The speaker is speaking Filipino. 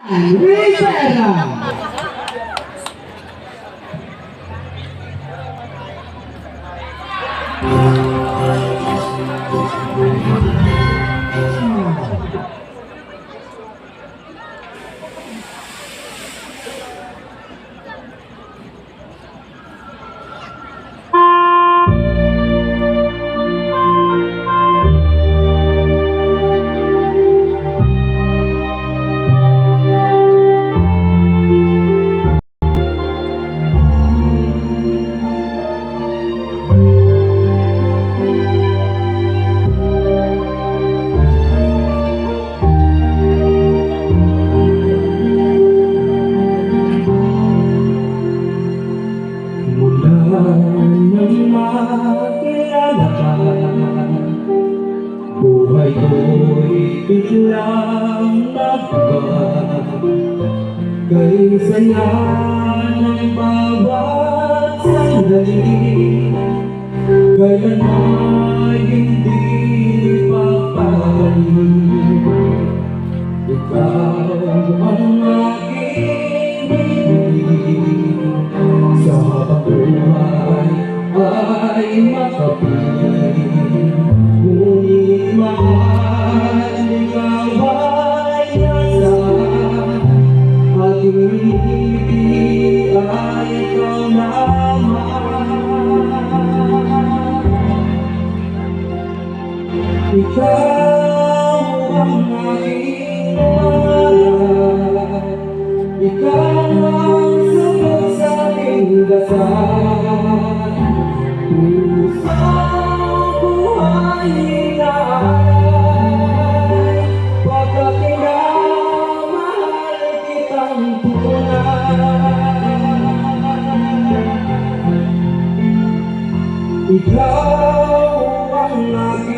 Rivera. Nang makilala ka, buhay ko'y biglang nagbago. Kay saya ng bawat sandali, kailan ay hindi papagaling. Ikaw ang aking ibig, sa habang buhay ay makapiling. Ngunit mahal, ikaw ay nasaan, ating ibig ay ikaw naman. Ikaw ang aking pangarap, ikaw ang sagot sa aking dasal. Pusong buhay hinahanay, pagkat minamahal kitang tunay. Ikaw ang aking